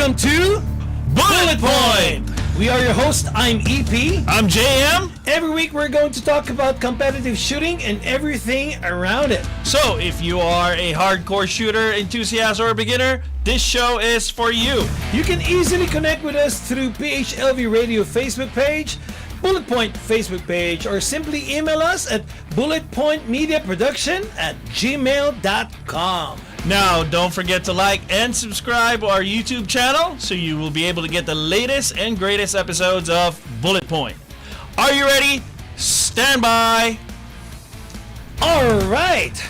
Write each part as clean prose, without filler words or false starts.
Welcome to Bullet Point! We are your host. I'm EP. I'm JM. Every week we're going to talk about competitive shooting and everything around it. So, if you are a hardcore shooter, enthusiast, or beginner, this show is for you. You can easily connect with us through PHLV Radio Facebook page, Bullet Point Facebook page, or simply email us at bulletpointmediaproduction@gmail.com. Now, don't forget to like and subscribe our YouTube channel so you will be able to get the latest and greatest episodes of Bullet Point. Are you ready? Stand by. All right.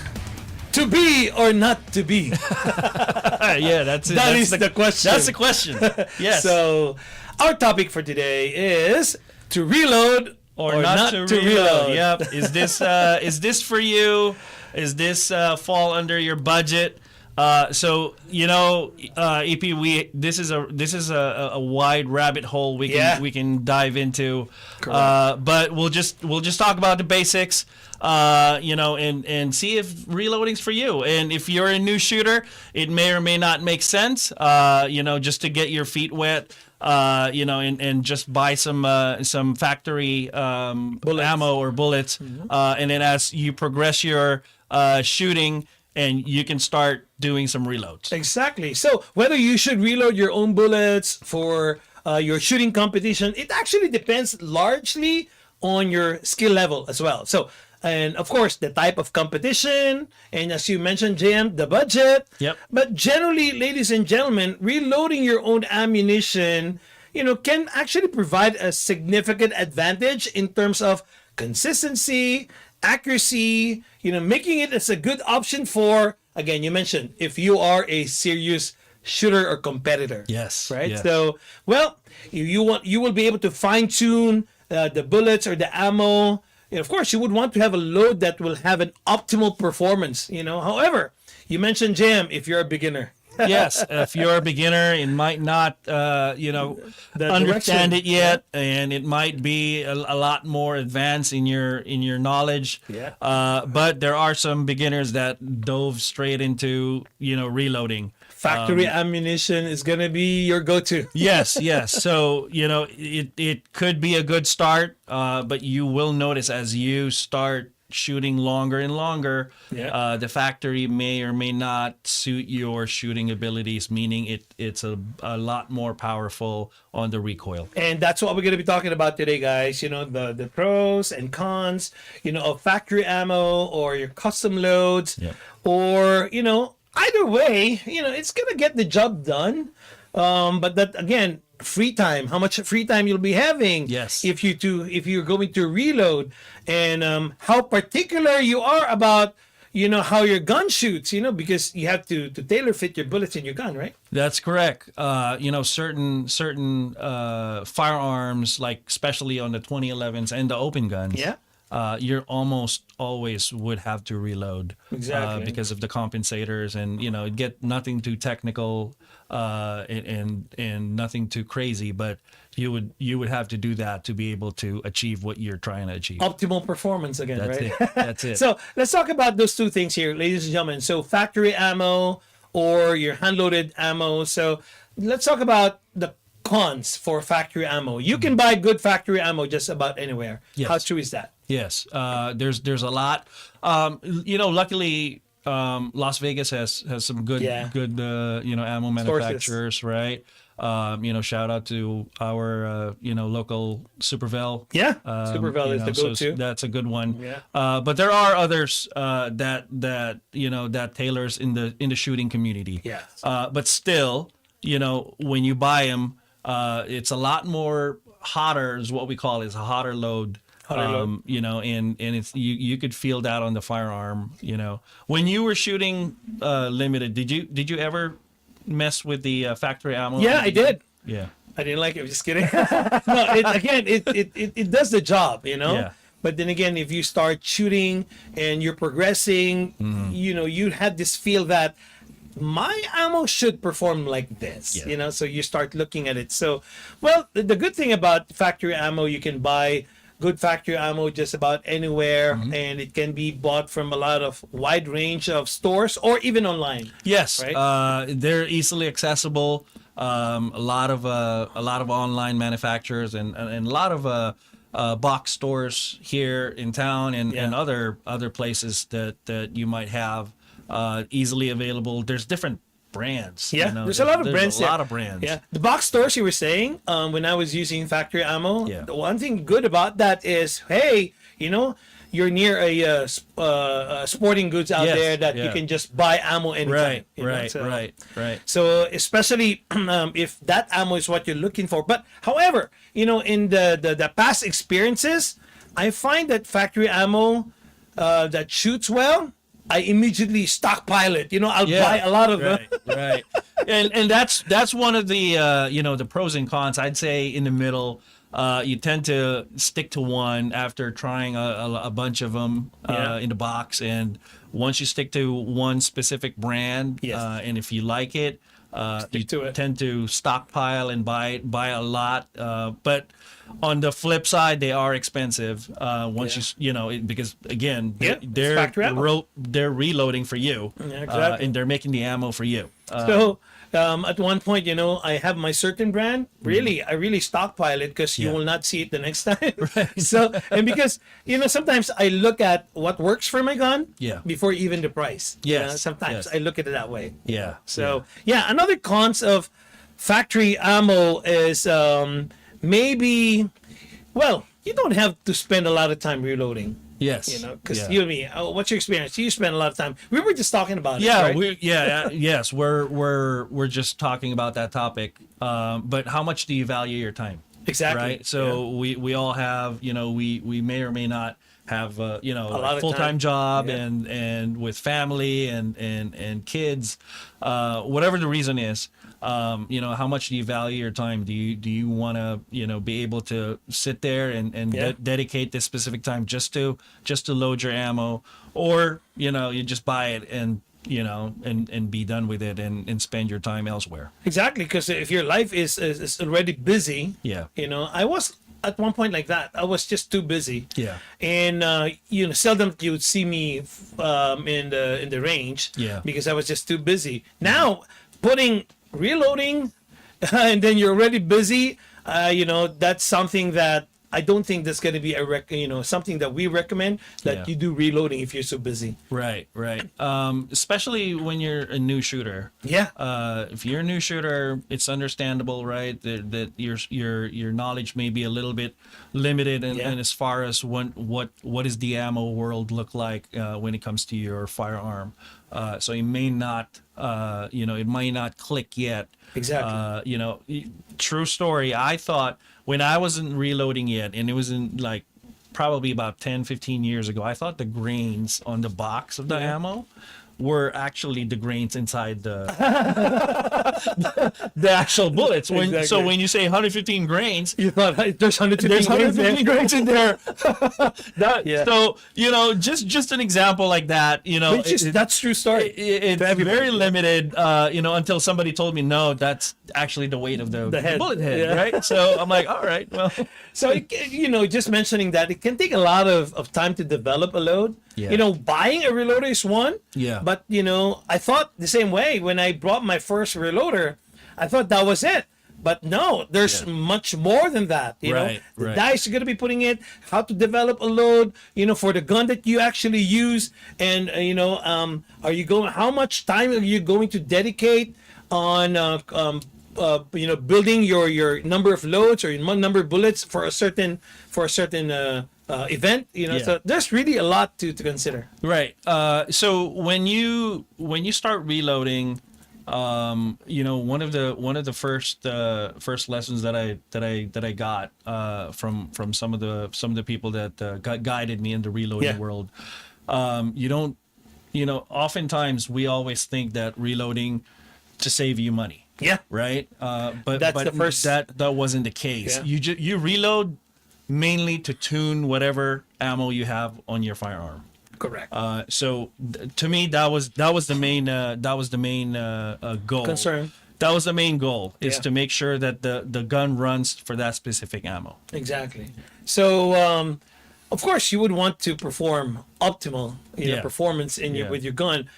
To be or not to be? Yeah, that's it. That is the question. That's the question. Yes. So, our topic for today is to reload or not to reload. Yep. Is this for you? Is this fall under your budget? So EP, this is a wide rabbit hole we can dive into. But we'll just talk about the basics. And see if reloading's for you. And if you're a new shooter, it may or may not make sense. Just to get your feet wet. And just buy some factory ammo or bullets, and then as you progress your shooting, and you can start doing some reloads. Exactly. So whether you should reload your own bullets for your shooting competition, it actually depends largely on your skill level as well. So, and of course, the type of competition, and as you mentioned, JM, the budget. Yep. But generally, ladies and gentlemen, reloading your own ammunition, can actually provide a significant advantage in terms of consistency, accuracy, making it as a good option for, again, you mentioned, if you are a serious shooter or competitor. Yes. Right? Yes. So, well, you will be able to fine tune the bullets or the ammo. Of course, you would want to have a load that will have an optimal performance, However, you mentioned, Jam, if you're a beginner. Yes, if you're a beginner, it might not, understand it yet, and it might be a lot more advanced in your knowledge. Yeah. But there are some beginners that dove straight into, reloading. Factory ammunition is going to be your go-to. Yes. So, it could be a good start, but you will notice as you start shooting longer and longer, the factory may or may not suit your shooting abilities, meaning it's a lot more powerful on the recoil. And that's what we're going to be talking about today, guys. The pros and cons, of factory ammo or your custom loads, or, either way, it's going to get the job done. But that, again, free time, how much free time you'll be having. Yes. If you're going to reload, and how particular you are about how your gun shoots, because you have to tailor fit your bullets in your gun, right? That's correct. Certain firearms, like especially on the 2011s and the open guns, you're almost always would have to reload. Exactly. Because of the compensators, and get nothing too technical, and nothing too crazy, but you would have to do that to be able to achieve what you're trying to achieve. Optimal performance again, right? That's it. So let's talk about those two things here, ladies and gentlemen. So factory ammo or your hand-loaded ammo. So let's talk about the cons for factory ammo. You can buy good factory ammo just about anywhere. Yes. How true is that? Yes. There's a lot. Luckily, Las Vegas has some good ammo manufacturers, sources. Right? Shout out to our local Supervel. Yeah, Supervel is the go-to. So that's a good one. Yeah. But there are others that tailors in the shooting community. Yeah. But still, when you buy them, it's a lot more hotter, is what we call it, is a hotter load. And it's you could feel that on the firearm. When you were shooting limited, did you ever mess with the factory ammo? Yeah, I did. Yeah, I didn't like it. I'm just kidding. No, it does the job, Yeah. But then again, if you start shooting and you're progressing, you have this feel that my ammo should perform like this, so you start looking at it. So, well, the good thing about factory ammo, you can buy good factory ammo just about anywhere, and it can be bought from a lot of wide range of stores or even online. Yes, right? they're easily accessible. A lot of online manufacturers and a lot of box stores here in town and other places that you might have easily available. There's different brands. Yeah, you know, there's a lot of brands. A lot of brands. Yeah, the box stores you were saying, when I was using factory ammo, Yeah. the one thing good about that is, hey, you're near a sporting goods out Yes, there that you yeah. can just buy ammo anytime. Right, so, right. So especially if that ammo is what you're looking for. But however, in the past experiences, I find that factory ammo that shoots well, I immediately stockpile it. I'll buy a lot of them. Right. And that's one of the the pros and cons. I'd say in the middle. You tend to stick to one after trying a bunch of them in the box, and once you stick to one specific brand, and if you like it, you to it. tend to stockpile and buy a lot. But on the flip side, they are expensive. Once because again, it's factory ammo. they're reloading for you, exactly. and they're making the ammo for you. So at one point, I have my certain brand. Really, I really stockpile it because you will not see it the next time. So, and because sometimes I look at what works for my gun before even the price. Yes. Sometimes Yes. I look at it that way. Yeah. So another cons of factory ammo is maybe, well, you don't have to spend a lot of time reloading. Yes. Because you and me, what's your experience? You spend a lot of time. We were just talking about it. Yeah, right? yes, we're just talking about that topic. But how much do you value your time? Exactly. Right. So we all have, we may or may not have lot a of full-time time. job Yeah. and with family and kids, whatever the reason is. How much do you value your time? Do you want to be able to sit there and dedicate this specific time just to load your ammo, or you just buy it and and be done with it and spend your time elsewhere? Exactly, because if your life is already busy, I was at one point like that. I was just too busy. Yeah. And seldom you would see me in the range. Yeah. Because I was just too busy. Now reloading, and then you're already busy. That's something that I don't think that's going to be something that we recommend, that you do reloading if you're so busy. Right. Especially when you're a new shooter. Yeah. If you're a new shooter, it's understandable, right? That your knowledge may be a little bit limited, and as far as what is the ammo world look like when it comes to your firearm. So it may not, it might not click yet. Exactly. True story. I thought when I wasn't reloading yet, and it was in like probably about 10, 15 years ago, I thought the grains on the box of the ammo were actually the grains inside the actual bullets. So when you say 115 grains, You thought, hey, there's 150 grains in there. Yeah. So just an example like that, that's true story. It's very limited, until somebody told me, no, that's actually the weight of the head. bullet head, Yeah. right? So I'm like, all right, well, So just mentioning that, it can take a lot of time to develop a load. Yeah. Buying a reloader is one. Yeah. But I thought the same way when I bought my first reloader. I thought that was it. But no, there's much more than that. Right. The dice you're gonna be putting it, how to develop a load, for the gun that you actually use, and how much time are you going to dedicate on building your number of loads or your number of bullets for a certain event. So there's really a lot to consider. Right. So when you start reloading, one of the first lessons that I got from some of the people that guided me in the reloading world, oftentimes we always think that reloading to save you money. Yeah. Right. But That's the first. that wasn't the case. Yeah. You reload mainly to tune whatever ammo you have on your firearm. Correct. So to me, that was the main goal. Concern. That was the main goal, is Yeah. to make sure that the gun runs for that specific ammo. Exactly. So of course, you would want to perform optimal, Yeah. performance in your Yeah. with your gun.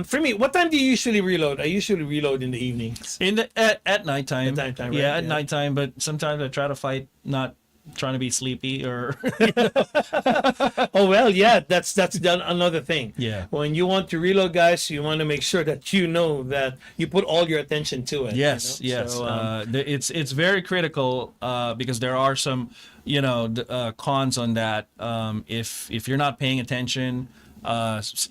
For me, what time do you usually reload? I usually reload in the evenings. In the at nighttime. At nighttime, right? Yeah, at Yeah. nighttime. But sometimes I try to fight, not trying to be sleepy or. Oh well, yeah, that's done another thing. Yeah. When you want to reload, guys, you want to make sure that you know that you put all your attention to it. Yes, you know? yes. So, It's very critical because there are some cons on that. If you're not paying attention,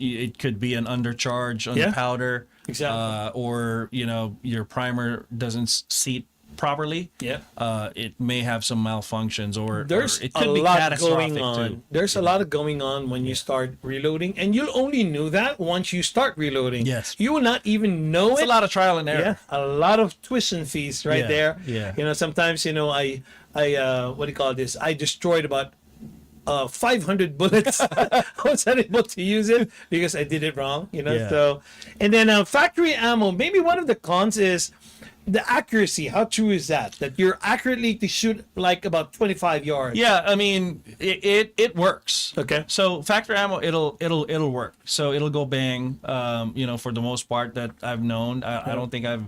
it could be an undercharge on Yeah, the powder, exactly. or your primer doesn't seat properly. Yeah. It may have some malfunctions, or There's it a could be lot catastrophic going on. too. There's a lot going on when you start reloading, and you'll only know that once you start reloading. Yes. You will not even know It's it. a lot of trial and error. Yeah, a lot of tuition fees right Yeah, there. yeah. Sometimes I what do you call this? I destroyed about 500 bullets. I was unable to use it because I did it wrong. Yeah. So, and then factory ammo. Maybe one of the cons is the accuracy. How true is that? That you're accurately to shoot like about 25 yards. Yeah, I mean it works. Okay. So factory ammo, it'll work. So it'll go bang. For the most part that I've known, I don't think I've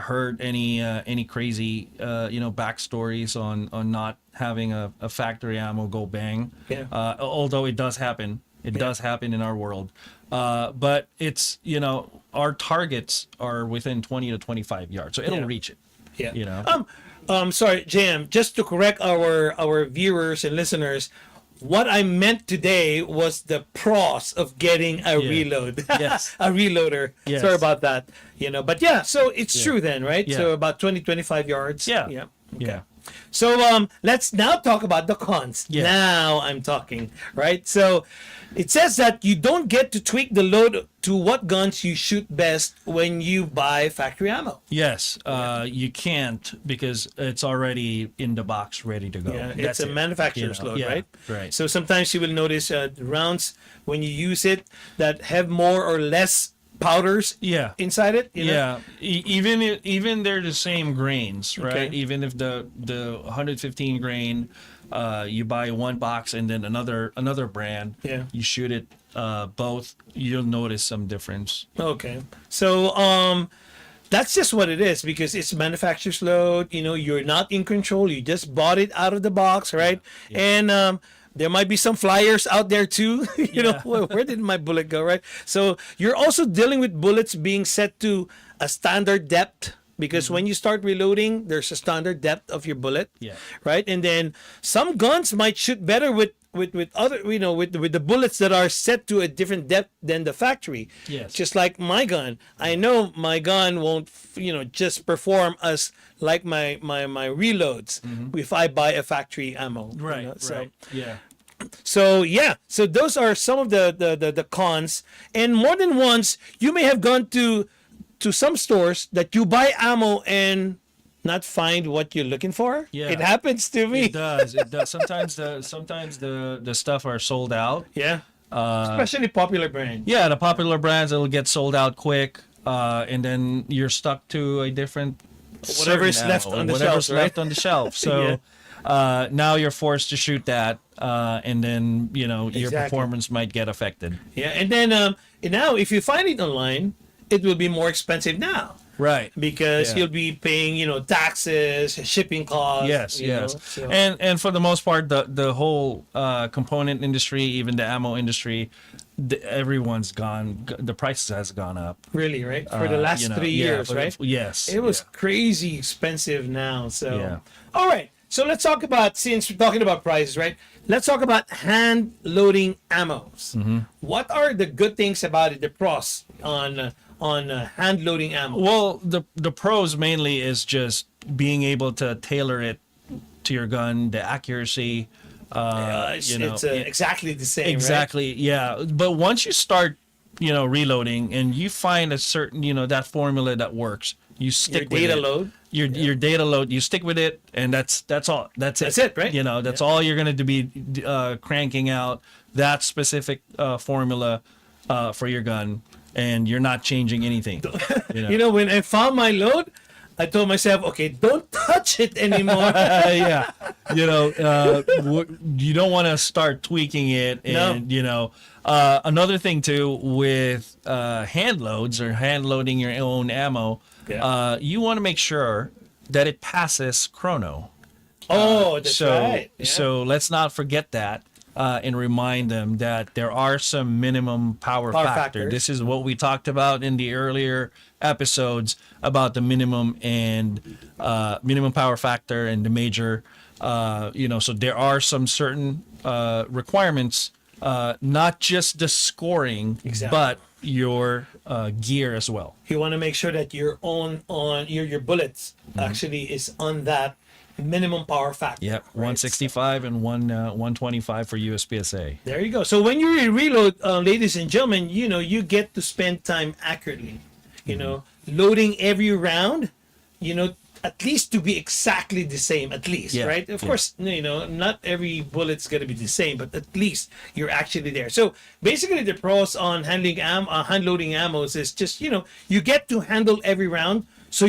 heard any crazy backstories on not having a factory ammo go bang. Yeah. Although it does happen. It does happen in our world. But it's our targets are within 20 to 25 yards, so it'll Yeah. reach it. Yeah. Sorry, Jam. Just to correct our viewers and listeners, what I meant today was the pros of getting a reload. Yes. A reloader. Yes. Sorry about that. But yeah, so it's true then, right? Yeah. So about 20, 25 yards. Yeah. Yeah. Yeah. So let's now talk about the cons. Yeah. Now I'm talking, right? So it says that you don't get to tweak the load to what guns you shoot best when you buy factory ammo. Yes, you can't because it's already in the box, ready to go. Yeah, That's it's a it. manufacturer's load, Yeah, right? right. So sometimes you will notice rounds when you use it that have more or less powders Yeah. inside it. Yeah, even they're the same grains, right? Okay. Even if the 115 grain, you buy one box and then another brand, Yeah. you shoot it both, you'll notice some difference. Okay. So that's just what it is because it's manufacturer's load. You're not in control. You just bought it out of the box, right? Yeah. And there might be some flyers out there too. Yeah. Where did my bullet go, right? So you're also dealing with bullets being set to a standard depth. Because when you start reloading, there's a standard depth of your bullet, Yeah. right? And then some guns might shoot better with other, with the bullets that are set to a different depth than the factory. Yes. Just like my gun, I know my gun won't, just perform as like my reloads if I buy a factory ammo. Right. So, Right. Yeah. so yeah, so those are some of the cons, and more than once you may have gone to some stores that you buy ammo and not find what you're looking for. Yeah. It happens to me. It does. It does. Sometimes the stuff are sold out. Yeah. Especially popular brands. Yeah, the popular brands, it'll get sold out quick, and then you're stuck to a different Whatever is certain left ammo, on the whatever's shelf, right? left on the shelf. So now you're forced to shoot that, and then your Exactly. performance might get affected. Yeah, and then now if you find it online, it will be more expensive now. Right. Because Yeah. you'll be paying, taxes, shipping costs. Yes, yes. so- And for the most part, the whole component industry, even the ammo industry, everyone's gone. The prices has gone up really, right? For the last 3 years, right? Yes. It was crazy expensive now. So, Yeah. all right. So let's talk about, since we're talking about prices, right? Let's talk about hand loading ammos. Mm-hmm. What are the good things about it? The pros on hand loading ammo. Well, the pros mainly is just being able to tailor it to your gun, the accuracy. It's exactly the same. Exactly, yeah. But once you start, reloading, and you find a certain, that formula that works, you Right? stick Your with data it. load. Your data load, you stick with it, and that's all. That's it, right? That's all you're going to be cranking out, that specific formula for your gun, and you're not changing anything. When I found my load, I told myself, okay, don't touch it anymore. Yeah, you don't want to start tweaking it, and another thing too with hand loads or hand loading your own ammo, you want to make sure that it passes chrono. Oh, that's right. Yeah. So let's not forget that. And remind them that there are some minimum power factor. factors. This is what we talked about in the earlier episodes about the minimum and minimum power factor and the major. So there are some certain requirements, not just the scoring, but your gear as well. You want to make sure that your your bullets actually is on that minimum power factor. Yep, right? 165 and 125 for USPSA. There you go. So when you reload, ladies and gentlemen, you get to spend time accurately. Loading every round, at least to be exactly the same, at least, right? Of course, not every bullet's going to be the same, but at least you're actually there. So basically the pros on hand loading ammos is just, you get to handle every round. So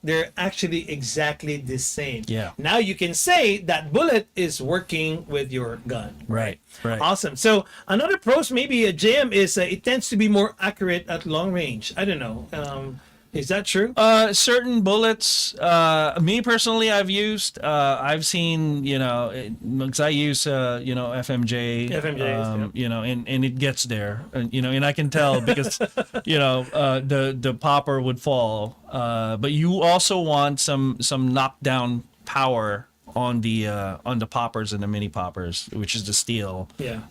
they're actually exactly the same. Yeah. Now you can say that bullet is working with your gun. Right. Awesome. So another pros, maybe a JM, is it tends to be more accurate at long range. I don't know. Is that true? Certain bullets, me personally, I've seen, because I use, FMJ, and it gets there, and I can tell because, the popper would fall. But you also want some knockdown power on the poppers and the mini poppers, which is the steel. Yeah.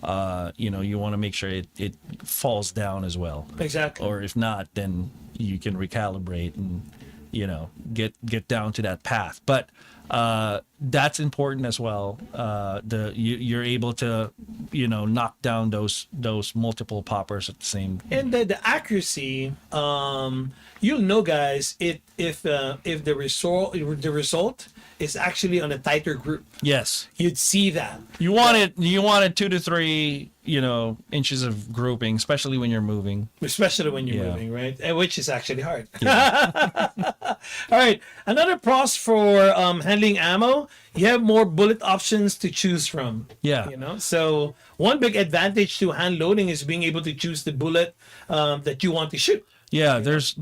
You want to make sure it falls down as well. Exactly. Or if not, then you can recalibrate and get down to that path. But that's important as well. You're able to knock down those multiple poppers at the same. And the accuracy, you'll know, guys, if the result is actually on a tighter group. Yes, you'd see that. You wanted 2 to 3 inches of grouping, especially when you're moving. Especially when you're moving, right? Which is actually hard. Yeah. All right. Another pros for handling ammo, you have more bullet options to choose from. Yeah. So one big advantage to hand loading is being able to choose the bullet that you want to shoot. Yeah, there's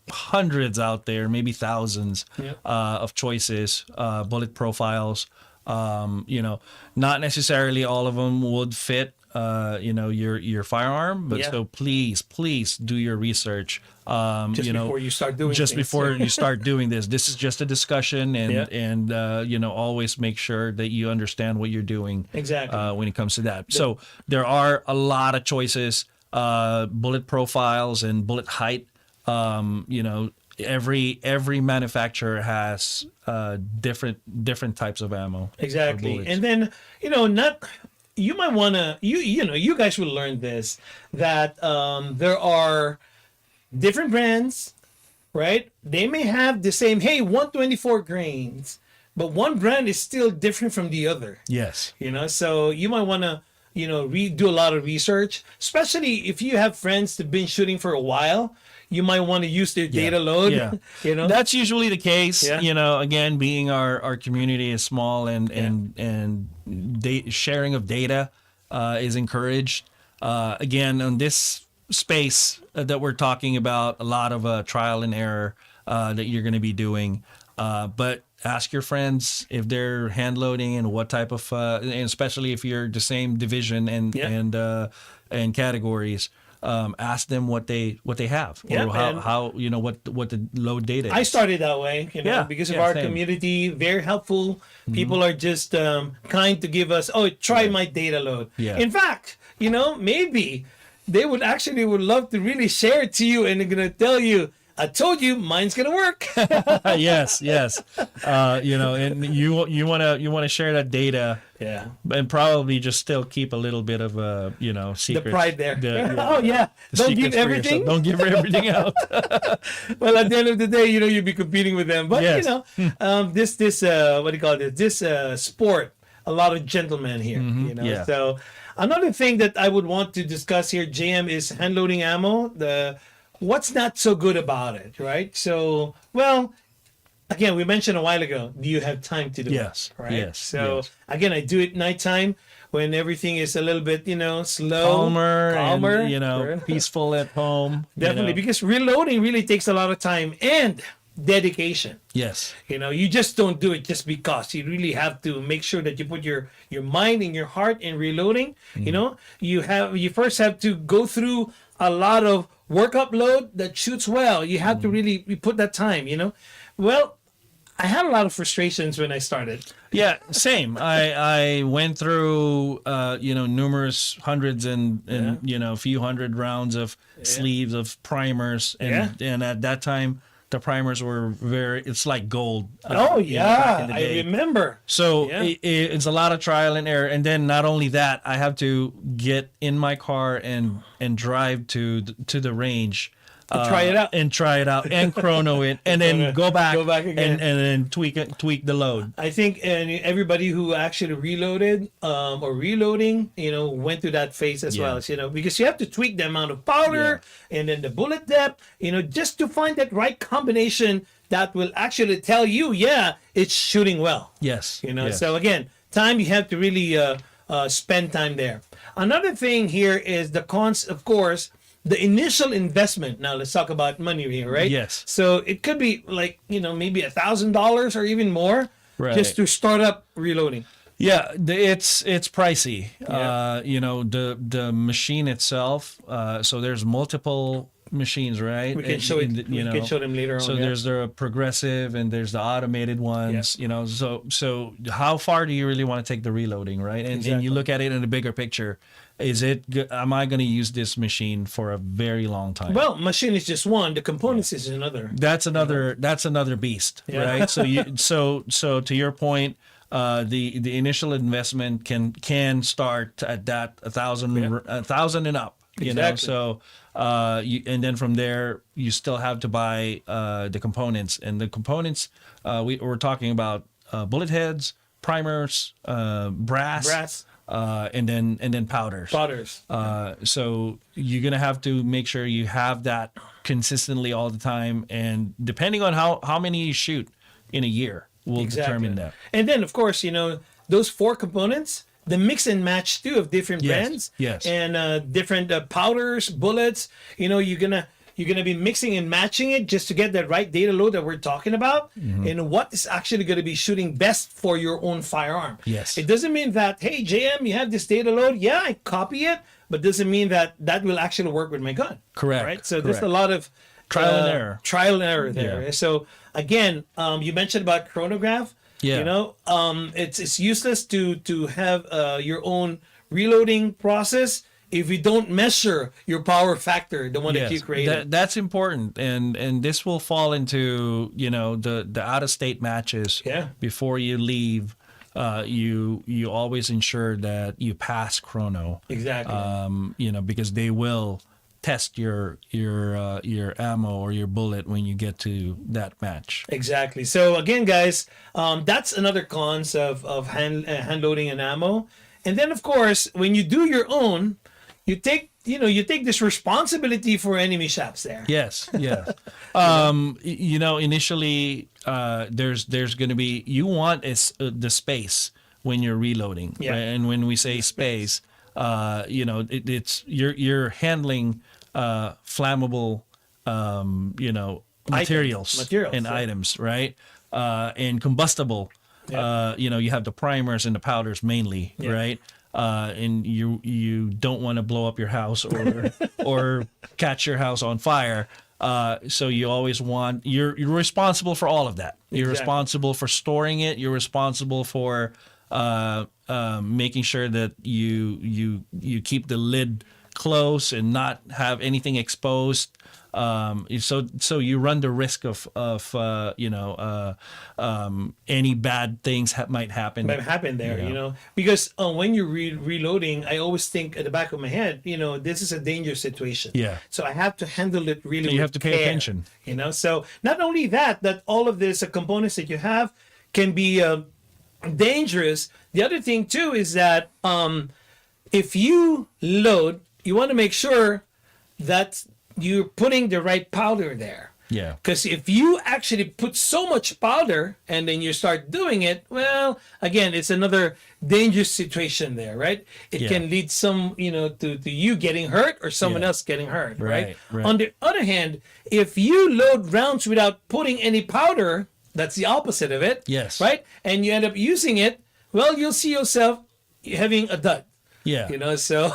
hundreds out there, maybe thousands of choices, bullet profiles. Not necessarily all of them would fit your firearm, but so please do your research. Before you start doing before you start doing this is just a discussion, and always make sure that you understand what you're doing exactly when it comes to that. So there are a lot of choices. Bullet profiles and bullet height. Every manufacturer has different types of ammo. Exactly. And then you might want to you guys will learn this, that there are different brands, right? They may have the same 124 grains, but one brand is still different from the other. Yes. So you might want to do a lot of research, especially if you have friends that've been shooting for a while. You might want to use their data load. Yeah. That's usually the case. Again, being our community is small, and sharing of data is encouraged. Again, on this space that we're talking about, a lot of trial and error that you're going to be doing, but ask your friends if they're hand loading and what type of, and especially if you're the same division and categories. Ask them what they have, or how what the load data is. I started that way, because of our community, very helpful. People are just kind to give us, try my data load. In fact, maybe they would love to really share it to you, and they're gonna tell you, I told you mine's gonna work. Yes. And you wanna share that data. Yeah. And probably just still keep a little bit of secret. The pride there. Don't give everything. Don't give everything out. Well, at the end of the day, you'll be competing with them. But this what do you call this? This sport, a lot of gentlemen here. So another thing that I would want to discuss here, JM, is hand loading ammo. what's not so good about it, right? So, well, again, we mentioned a while ago, do you have time to do Yes, it? Right. yes, So yes. again, I do it nighttime when everything is a little bit, slow, Calmer, calmer, and Correct. peaceful at home. Definitely, because reloading really takes a lot of time and dedication. Yes. You just don't do it just because. You really have to make sure that you put your mind and your heart in reloading. You first have to go through a lot of workup load that shoots well. You have to really put that time. Well, I had a lot of frustrations when I started. Yeah, same. I went through numerous hundreds and a few hundred rounds of sleeves of primers, and at that time the primers were it's like gold. Back in the I day. remember. So it's a lot of trial and error, and then not only that, I have to get in my car and drive to the range. Try it out. And chrono it, and then go back again. and then tweak the load. I think everybody who actually reloaded or reloading, went through that phase as well. Because you have to tweak the amount of powder and then the bullet depth, just to find that right combination that will actually tell you, it's shooting well. Yes. Yes. So again, time, you have to really spend time there. Another thing here is the cons, of course. The initial investment. Now let's talk about money here, right? Yes. So it could be like maybe $1,000 or even more, just to start up reloading. Yeah, it's pricey. The machine itself. So there's multiple machines, right? We can show it. We can show them later on. So there's the progressive and there's the automated ones. So how far do you really want to take the reloading, right? And you look at it in a bigger picture. Am I going to use this machine for a very long time? Well, machine is just one. The components is another. That's another beast, right? So to your point, the initial investment can start at that 1,000 and up. Exactly. So and then from there you still have to buy the components, and the components we're talking about bullet heads, primers, brass. And then powders. So you're gonna have to make sure you have that consistently all the time, and depending on how many you shoot in a year will determine that. And then of course, those 4 components, the mix and match too of different brands, and different powders, bullets. You're gonna be mixing and matching it just to get that right data load that we're talking about, and what is actually going to be shooting best for your own firearm. Yes. It doesn't mean that, hey JM, you have this data load. Yeah, I copy it, but doesn't mean that will actually work with my gun. Correct. Right. So there's a lot of trial and error there. Yeah. So again, you mentioned about chronograph. Yeah. It's useless to have your own reloading process if you don't measure your power factor, the one that you created. That's important, and this will fall into the out of state matches. Yeah. Before you leave, you always ensure that you pass chrono. Exactly. Because they will test your ammo or your bullet when you get to that match. Exactly. So again, guys, that's another cons of hand loading an ammo. And then of course, when you do your own, you take this responsibility for enemy shots there. Yes. Initially, there's going to be, you want the space when you're reloading, right? And when we say space, it's you're handling flammable, materials and items, right? And combustible. You have the primers and the powders mainly, right? And you don't want to blow up your house or catch your house on fire. So you always want, you're responsible for all of that. You're responsible for storing it. You're responsible for making sure that you keep the lid close and not have anything exposed. So you run the risk of any bad things might happen. Might happen there, because when you're reloading, I always think at the back of my head, this is a dangerous situation. Yeah. So I have to handle it really. So you have to pay attention. So not only that all of these components that you have can be dangerous. The other thing too is that if you load, you want to make sure that you're putting the right powder there. Yeah. Because if you actually put so much powder and then you start doing it, well, again, it's another dangerous situation there, right? It Yeah. can lead to you getting hurt or someone Yeah. else getting hurt, right? Right. On the other hand, if you load rounds without putting any powder, that's the opposite of it. Yes. Right? And you end up using it, well, you'll see yourself having a dud. Yeah. So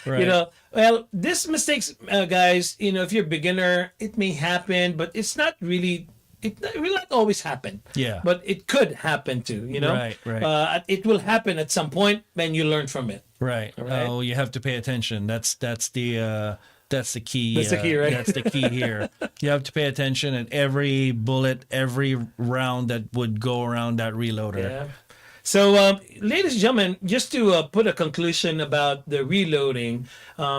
Right. well, this mistakes, guys, if you're a beginner, it may happen, but it's not really. It will not always happen. Yeah. But it could happen too. Right. It will happen at some point, and you learn from it. Right. Right. Oh, you have to pay attention. That's the key. That's the key, right? That's the key here. You have to pay attention at every bullet, every round that would go around that reloader. Yeah. So, ladies and gentlemen, just to put a conclusion about the reloading,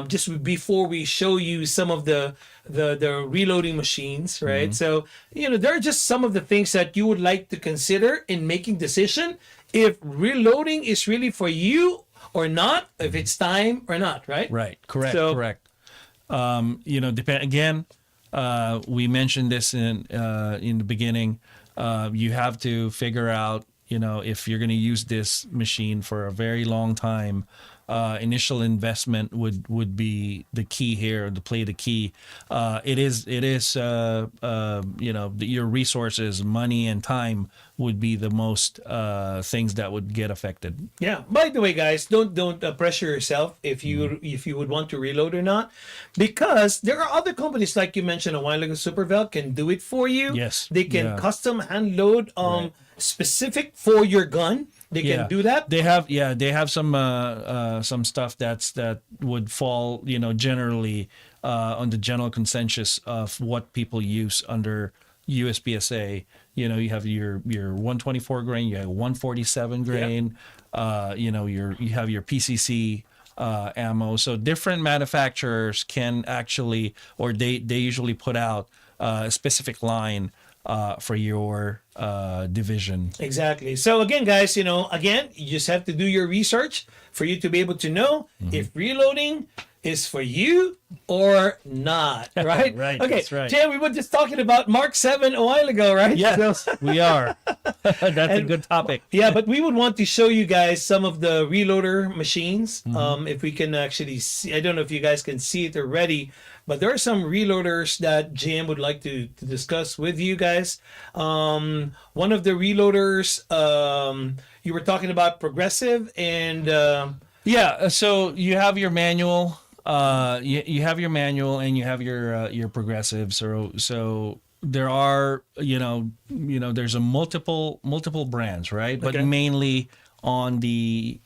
just before we show you some of the reloading machines, right? So, there are just some of the things that you would like to consider in making decision if reloading is really for you or not, if it's time or not, right? Right. Correct. So- Correct. Depend again. We mentioned this in the beginning. You have to figure out, if you're going to use this machine for a very long time, initial investment would be the key here, to play the key. It is your resources, money and time would be the most things that would get affected. Yeah. By the way, guys, don't pressure yourself if you would want to reload or not, because there are other companies like you mentioned a while ago. Supervel can do it for you. Yes. They can Yeah. custom hand load specific for your gun. They can do that. They have some stuff that would fall, generally on the general consensus of what people use under USPSA. You have your 124 grain, you have 147 grain, you have your PCC ammo. So different manufacturers can actually, or they usually put out a specific line for your division. Exactly. So again, guys, you just have to do your research for you to be able to know if reloading is for you or not, right? Right, Okay. that's right. Jay, we were just talking about Mark 7 a while ago, right? Yes, So- we are. That's a good topic. yeah, but we would want to show you guys some of the reloader machines. If we can actually see, I don't know if you guys can see it already, but there are some reloaders that JM would like to discuss with you guys. One of the reloaders, you were talking about progressive and Yeah, so you have your manual, you have your manual, and you have your progressive. So there are there's a multiple brands, right? But Okay. mainly on the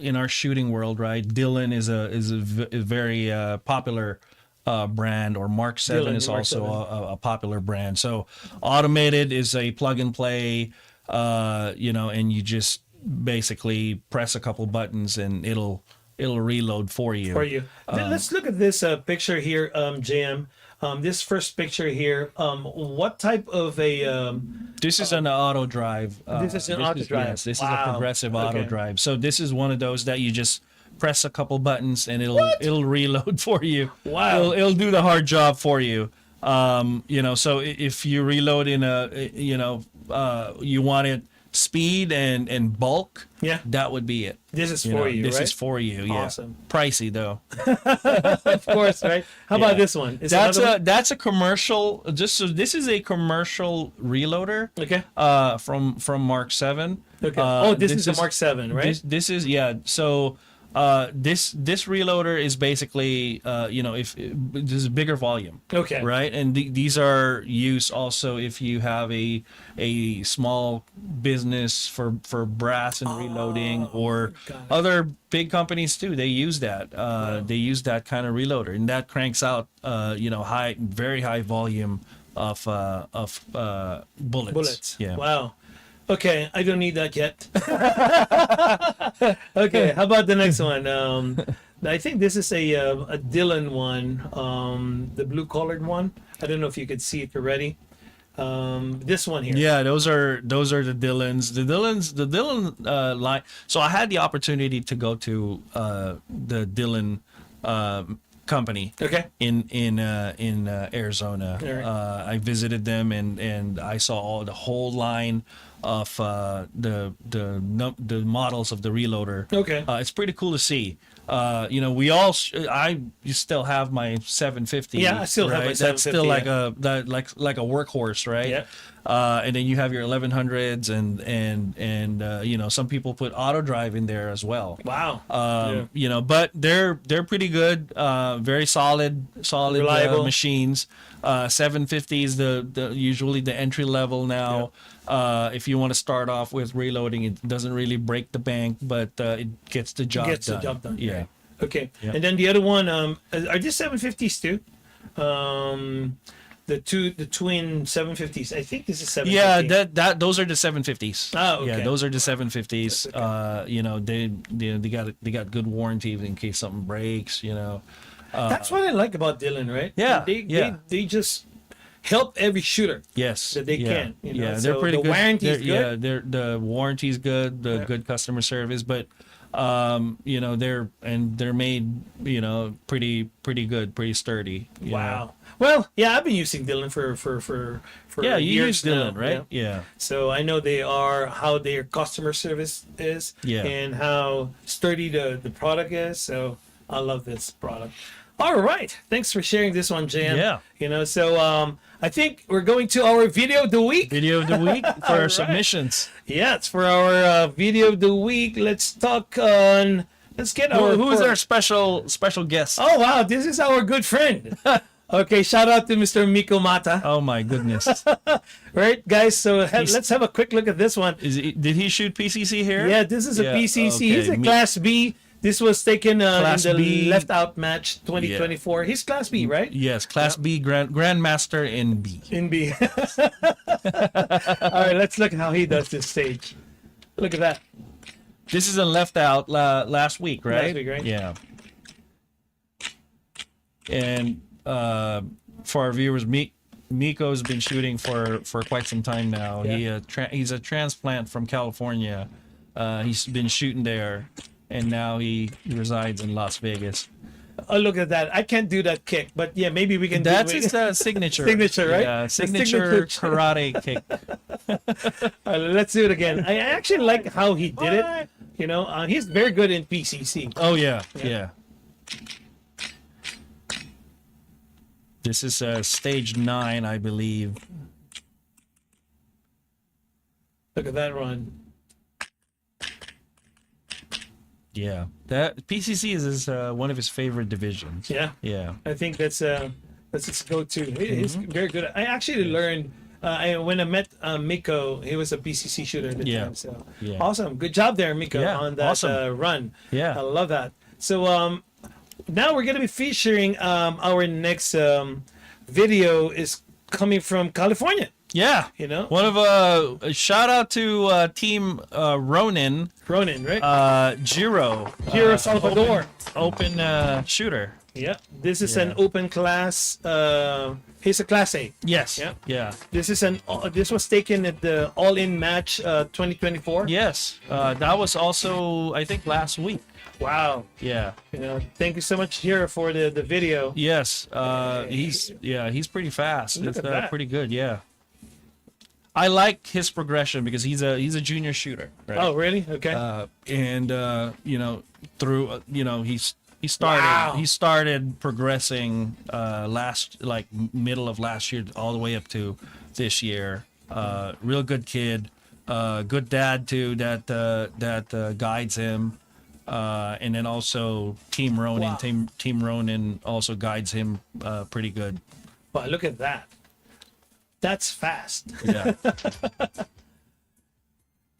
in our shooting world, right? Dillon is a very popular brand, or Mark 7 Dillon, is Mark also 7. a popular brand. So automated is a plug and play, and you just basically press a couple buttons and it'll reload for you. Let's look at this picture here, JM. This first picture here. What type of a This is an auto drive. This is an auto drive. Yes, this is Wow. a progressive auto Okay. drive. So this is one of those that you just press a couple buttons and it'll reload for you. Wow. It'll do the hard job for you. So if you reload in you want it speed and bulk, Yeah. that would be it. This is for you, This right? is for you. Yeah. Awesome. Pricey though. Of course, right? How about Yeah. this one? Is That's another that's a commercial. This is a commercial reloader. one? Okay. From Mark 7. Okay. This is the Mark 7, right? This is So this reloader is basically if this is bigger volume. Okay. Right, and these are used also if you have a small business for brass and reloading, or got it. other big companies too. They use that. They use that kind of reloader, and that cranks out very high volume of bullets. Bullets. Yeah. Wow. Okay, I don't need that yet. Okay, how about the next one? I think this is a Dillon one, the blue colored one. I don't know if you could see it already. This one here. Yeah, those are the Dillons. The Dillon line. So I had the opportunity to go to the Dillon company. Okay. In Arizona. Alright. I visited them and I saw the whole line of the models of the reloader. Okay. It's pretty cool to see. I still have my 750. Yeah, I still have my That's 750, still like yeah. like a workhorse, right? Yeah. And then you have your 1100s and some people put auto drive in there as well. Wow. Yeah. But they're pretty good, very solid Reliable. machines. 750 is the usually the entry level now. If you want to start off with reloading, it doesn't really break the bank, but it gets the job Gets done. the job done. Yeah. Okay. Yeah. And then the other one, are these 750s too? The twin 750s. I think this is 750. Yeah, those are the 750s. Oh, okay. Yeah, those are the 750s. Okay. They got good warranty in case something breaks. That's what I like about Dylan, right? Yeah, They just help every shooter Yes, that they can. They're So pretty the good. warranty's Yeah, good. the warranty's good. The good customer service, but they're made pretty good, pretty sturdy. Wow. Well, yeah, I've been using Dylan for Yeah, you years use Dylan, now, right? Yeah. So I know how their customer service is, Yeah. and how sturdy the product is. So I love this product. All right, thanks for sharing this one, Jan. Yeah. So I think we're going to our video of the week. Video of the week for our Right. submissions. Yeah, it's for our video of the week. Let's talk on. Let's get our. Who's our special guest? Oh wow, this is our good friend. Okay, shout out to Mr. Miko Mata. Oh my goodness! Right, guys. So let's have a quick look at this one. Did he shoot PCC here? Yeah, this is a Yeah, PCC. okay. He's a Class B. This was taken in Class the B. left out match 2024. He's Class B, right? Yes, Class B Grandmaster in B. In B. All right, let's look at how he does this stage. Look at that. This is a left out last week, right? Last week, right? Yeah. And for our viewers, Miko's been shooting for quite some time now. Yeah. He's a transplant from California. He's been shooting there, and now he resides in Las Vegas. Oh, look at that. I can't do that kick, but yeah, maybe we can That's do it. his signature. Signature, right? Yeah, The signature signature. karate kick. All right, let's do it again. I actually like how he did it. He's very good in PCC. Oh yeah. This is stage 9, I believe. Look at that run. Yeah, that PCC is one of his favorite divisions. Yeah. Yeah. I think that's his go-to. He's very good. I actually learned when I met Miko, he was a PCC shooter at the time. So Yeah. awesome, good job there, Miko, Yeah, on that awesome. run. Yeah. I love that. So now we're gonna be featuring our next video is coming from California. Yeah. One of a shout out to Team Ronin, right? Giro Salvador. open shooter. Yeah, this is an open class. He's a Class A. Yes. Yeah. Yeah. This is this was taken at the All-In Match 2024. Yes. That was also, I think, last week. Wow. Yeah. Thank you so much here for the video. Yes. He's pretty fast. Look It's at that. pretty good. Yeah. I like his progression because he's a junior shooter. Right? Oh, really? Okay. Through he started progressing middle of last year all the way up to this year. Real good kid, good dad too that guides him, and then also Team Ronin. Wow. Team Ronin also guides him pretty good. Wow, look at that. That's fast. Yeah.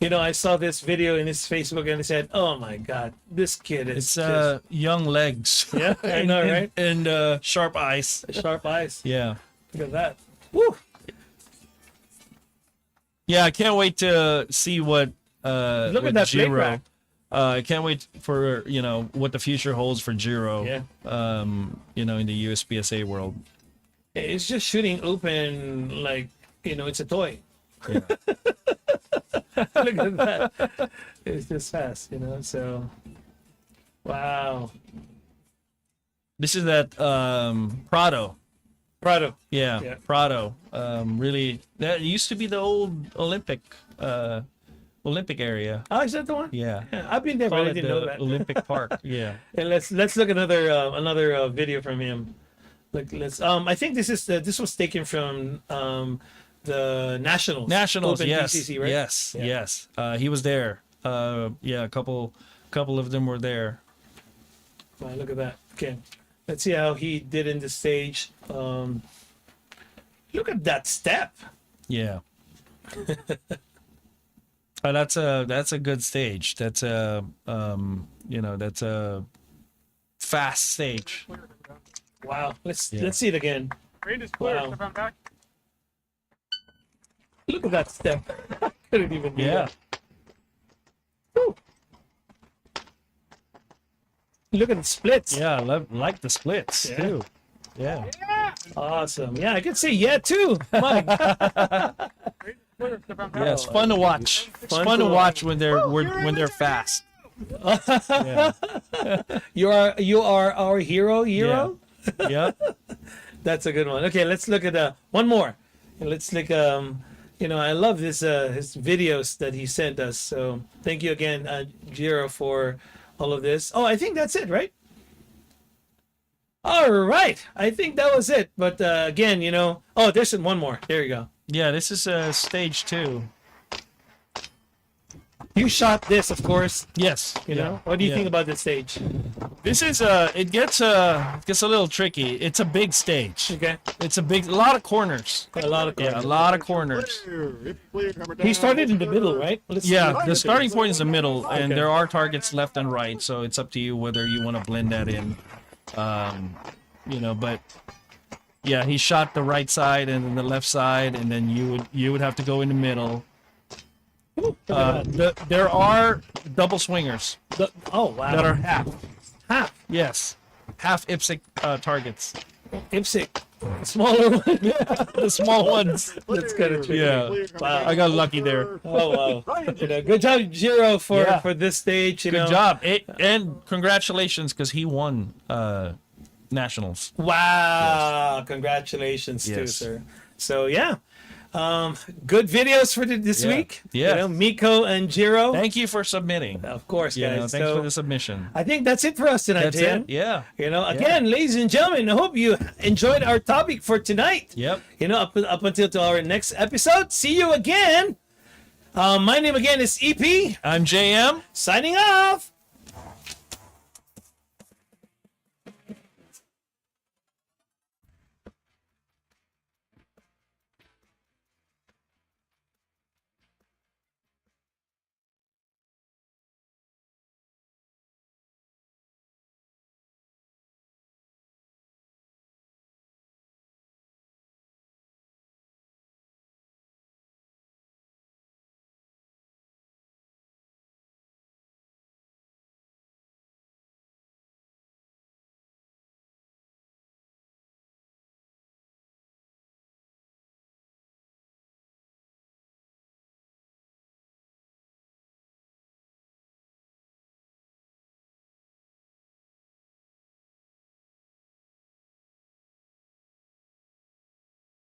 I saw this video in his Facebook and I said, "Oh my God, this kid is It's just young legs. yeah, I know, right? And sharp eyes. Sharp eyes. Yeah. Look at that. Woo! Yeah, I can't wait to see what Look with at that plate Giro. rack. I can't wait for what the future holds for Giro. Yeah. In the USPSA world. It's just shooting open like it's a toy. Yeah. Look at that. It's just fast, So wow. This is at Prado. Prado. Yeah, Yeah. Prado. Really, that used to be the old Olympic area. Oh, is that the one? Yeah. Yeah, I've been there, but Call I it didn't the know that. Olympic Park. Yeah. And let's look another video from him. Look, let's. I think this was taken from the Nationals. Nationals, Open yes, BCC, right? yes, Yeah. yes. He was there. Yeah, a couple of them were there. Wow, look at that. Okay, let's see how he did in the stage. Look at that step. Yeah. That's a good stage. That's a that's a fast stage. Wow. Let's see it again. Range is clear. Wow. Step on back. Look at that step. Couldn't even do Yeah. that. Woo. Look at the splits. Yeah, like the splits Yeah. too. Yeah. Awesome. Yeah, I could say yeah too. My God. Clear. Step on back. Yeah, it's fun to watch. It's Fun fun to to watch when they're fast. Yeah. You are our hero. Yeah. That's a good one. Okay, let's look at one more. And let's look. I love this his videos that he sent us. So thank you again, Jiro, for all of this. Oh, I think that's it, right? All right, I think that was it. But again, oh, there's one more. There you go. Yeah, this is stage 2. You shot this, of course. Yes. You know. What do you think about this stage? This is it gets a little tricky. It's a big stage. Okay, It's a lot of corners. a lot of Yeah, a lot of corners. He started in the middle, right? Yeah, the starting point is the middle, and Okay. there are targets left and right, so it's up to you whether you want to blend that in. But yeah, he shot the right side and then the left side, and then you would have to go in the middle. There are double swingers Oh wow! that are half. half Yes, half IPSC targets. IPSC, smaller one. The small ones. That's kind of tricky. Yeah, Wow. I got lucky there. Oh wow! Good job, Jiro, for Yeah. for this stage. Good job, and congratulations because he won nationals. Wow! Congratulations too, Yes. sir. So yeah, good videos for this Yeah. week. Yeah. Miko and Jiro. Thank you for submitting. Of course, guys. Thanks So for the submission. I think that's it for us tonight, That's Dan. it. Yeah. Again, ladies and gentlemen, I hope you enjoyed our topic for tonight. Yep. Up until to our next episode. See you again. My name again is EP. I'm JM. Signing off.